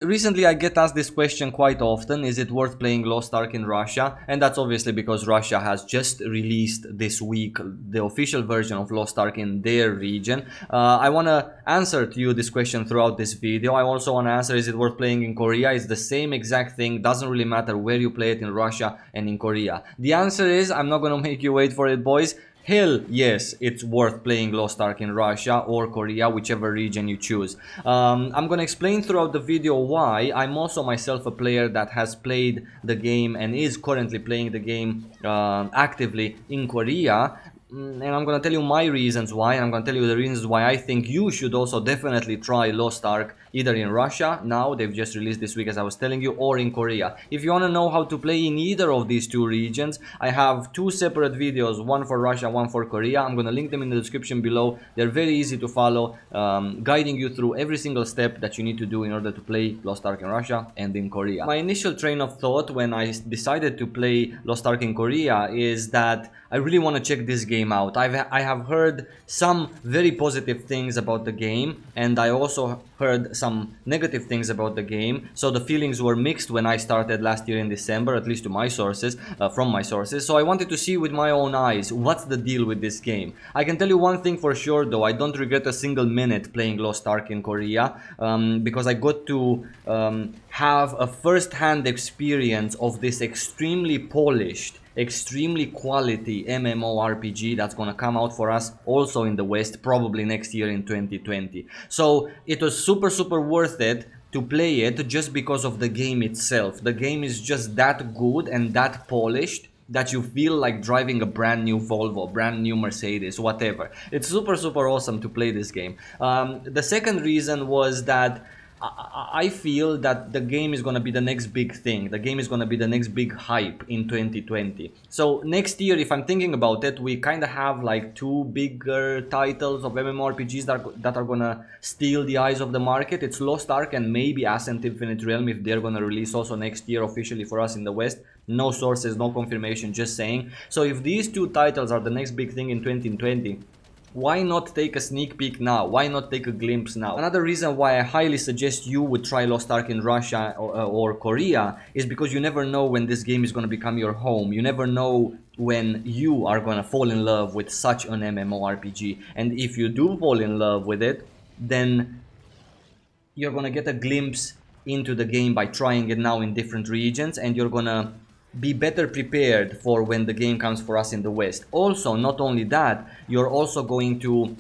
recently I get asked this question quite often: is it worth playing Lost Ark in Russia? And that's obviously because Russia has just released this week the official version of Lost Ark in their region. I want to answer to you this question throughout this video. I also want to answer: is it worth playing in Korea? It's the same exact thing. Doesn't really matter where you play it, in Russia and in Korea. The answer is, I'm not going to make you wait for it, boys. Hell yes, it's worth playing Lost Ark in Russia or Korea, whichever region you choose. I'm gonna explain throughout the video why. I'm also myself a player that has played the game and is currently playing the game actively in Korea. And I'm gonna tell you my reasons why, and I'm gonna tell you the reasons why I think you should also definitely try Lost Ark, either in Russia, now they've just released this week as I was telling you, or in Korea. If you want to know how to play in either of these two regions, I have two separate videos, one for Russia, one for Korea. I'm gonna link them in the description below. They're very easy to follow, guiding you through every single step that you need to do in order to play Lost Ark in Russia and in Korea. My initial train of thought when I decided to play Lost Ark in Korea is that I really want to check this game out. I have heard some very positive things about the game, and I also heard some negative things about the game, so the feelings were mixed when I started last year in December, at least to my sources, from my sources. So I wanted to see with my own eyes what's the deal with this game. I can tell you one thing for sure though: I don't regret a single minute playing Lost Ark in Korea, because I got to have a first-hand experience of this extremely polished, extremely quality MMORPG that's gonna come out for us also in the West, probably next year in 2020. So it was super worth it to play it just because of the game itself. The game is just that good and that polished that you feel like driving a brand new Volvo, brand new Mercedes, whatever. It's super awesome to play this game. The second reason was that I feel that the game is going to be the next big thing. The game is going to be the next big hype in 2020. So next year, if I'm thinking about it, we kind of have like two bigger titles of MMORPGs that are going to steal the eyes of the market. It's Lost Ark and maybe Ascent Infinite Realm, if they're going to release also next year officially for us in the West. No sources, no confirmation, just saying. So if these two titles are the next big thing in 2020, why not take a sneak peek now? Why not take a glimpse now? Another reason why I highly suggest you would try Lost Ark in Russia or Korea is because you never know when this game is going to become your home. You never know when you are going to fall in love with such an MMORPG. And if you do fall in love with it, then you're going to get a glimpse into the game by trying it now in different regions, and you're going to be better prepared for when the game comes for us in the West. Also, not only that, you're also going to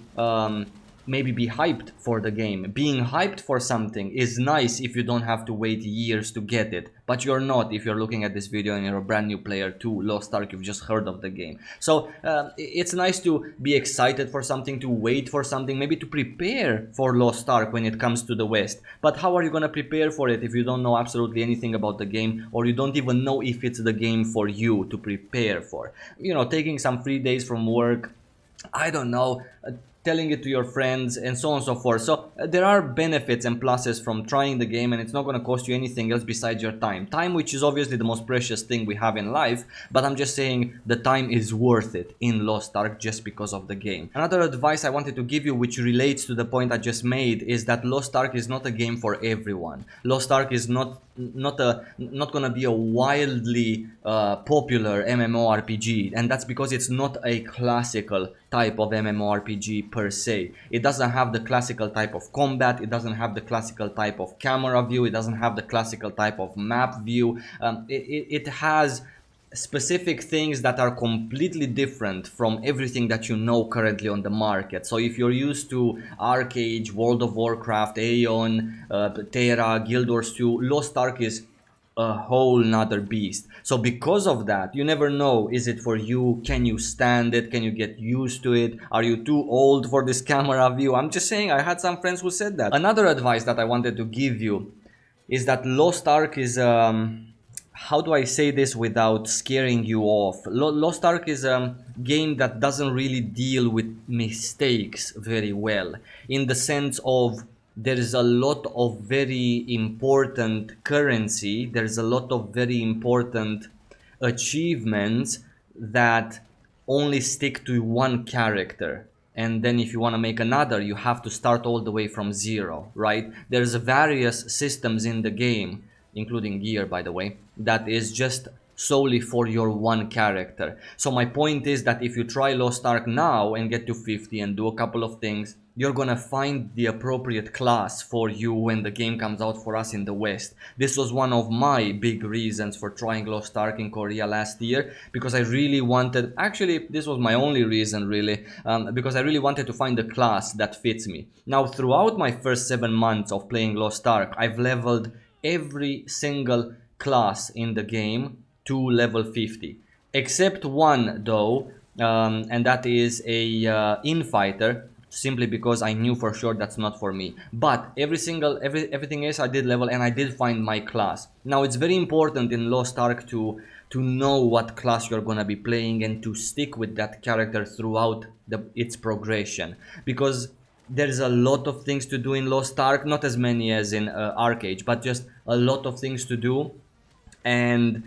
maybe be hyped for the game. Being hyped for something is nice if you don't have to wait years to get it, but you're not if you're looking at this video and you're a brand new player to Lost Ark. You've just heard of the game. So it's nice to be excited for something, to wait for something, maybe to prepare for Lost Ark when it comes to the West. But how are you going to prepare for it if you don't know absolutely anything about the game, or you don't even know if it's the game for you to prepare for? You know, taking some free days from work, I don't know, telling it to your friends, and so on and so forth. So there are benefits and pluses from trying the game, and it's not going to cost you anything else besides your time. Time, which is obviously the most precious thing we have in life, but I'm just saying the time is worth it in Lost Ark just because of the game. Another advice I wanted to give you, which relates to the point I just made, is that Lost Ark is not a game for everyone. Lost Ark is not gonna be a wildly popular MMORPG, and that's because it's not a classical type of MMORPG per se. It doesn't have the classical type of combat, it doesn't have the classical type of camera view, it doesn't have the classical type of map view. It has specific things that are completely different from everything that you know currently on the market. So if you're used to Arcade, World of Warcraft, Aeon, Terra, Guild Wars 2, Lost Ark is a whole nother beast. So because of that, you never know, is it for you? Can you stand it? Can you get used to it? Are you too old for this camera view? I'm just saying, I had some friends who said that. Another advice that I wanted to give you is that Lost Ark is how do I say this without scaring you off? Lost Ark is a game that doesn't really deal with mistakes very well, in the sense of there is a lot of very important currency, there's a lot of very important achievements that only stick to one character. and then if you want to make another, you have to start all the way from zero, right? There's various systems in the game, including gear, by the way, that is just solely for your one character. So my point is that if you try Lost Ark now and get to 50 and do a couple of things, you're gonna find the appropriate class for you when the game comes out for us in the West. This was one of my big reasons for trying Lost Ark in Korea last year, because I really wanted, actually this was my only reason really, because I really wanted to find a class that fits me. Now throughout my first 7 months of playing Lost Ark, I've leveled every single class in the game to level 50, except one though, and that is a infighter, simply because I knew for sure that's not for me. But everything else I did level, and I did find my class. Now it's very important in Lost Ark to know what class you're gonna be playing and to stick with that character throughout its progression, because there's a lot of things to do in Lost Ark, not as many as in Arcade, but just a lot of things to do, and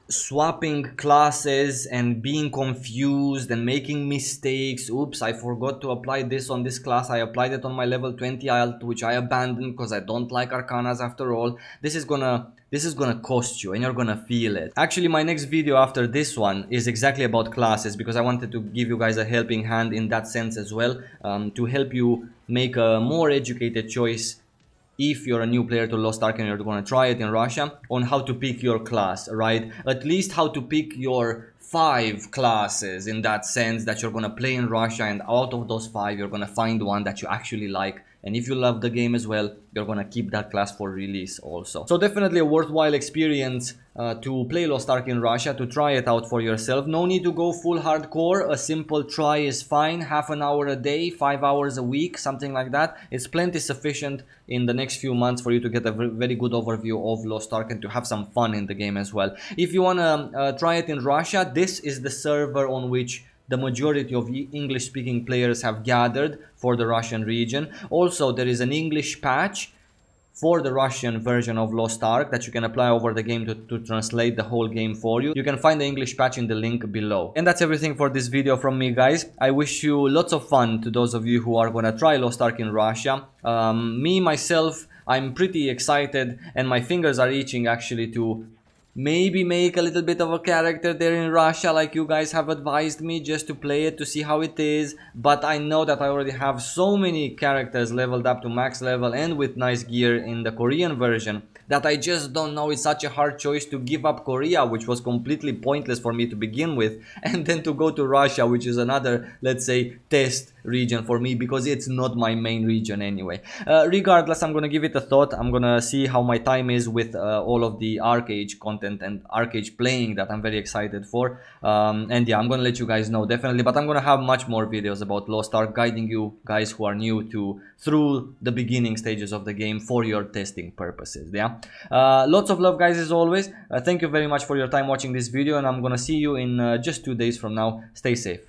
swapping classes and being confused and making mistakes. Oops, I forgot to apply this on this class, I applied it on my level 20 alt, which I abandoned because I don't like arcanas after all. This is gonna cost you, and you're gonna feel it. Actually, my next video after this one is exactly about classes, because I wanted to give you guys a helping hand in that sense as well, to help you make a more educated choice if you're a new player to Lost Ark and you're going to try it in Russia, on how to pick your class, right? At least how to pick your 5 classes, in that sense, that you're going to play in Russia, and out of those 5 you're going to find one that you actually like, and if you love the game as well, you're going to keep that class for release also. So definitely a worthwhile experience to play Lost Ark in Russia, to try it out for yourself. No need to go full hardcore, a simple try is fine, half an hour a day, 5 hours a week, something like that. It's plenty sufficient in the next few months for you to get a very good overview of Lost Ark and to have some fun in the game as well. If you want to try it in Russia, this is the server on which the majority of English-speaking players have gathered for the Russian region. Also, there is an English patch for the Russian version of Lost Ark that you can apply over the game to translate the whole game for you. You can find the English patch in the link below. And that's everything for this video from me, guys. I wish you lots of fun to those of you who are gonna try Lost Ark in Russia. Myself, I'm pretty excited, and my fingers are itching actually to maybe make a little bit of a character there in Russia, like you guys have advised me, just to play it, to see how it is. But I know that I already have so many characters leveled up to max level and with nice gear in the Korean version, that I just don't know. It's such a hard choice to give up Korea, which was completely pointless for me to begin with, and then to go to Russia, which is another, let's say, test region for me, because it's not my main region anyway. Regardless, I'm gonna give it a thought. I'm gonna see how my time is with all of the Arcade content and Arcade playing that I'm very excited for. And yeah, I'm gonna let you guys know definitely, but I'm gonna have much more videos about Lost Ark, guiding you guys who are new through the beginning stages of the game for your testing purposes. Yeah, lots of love, guys, as always. Thank you very much for your time watching this video, and I'm gonna see you in just 2 days from now. Stay safe.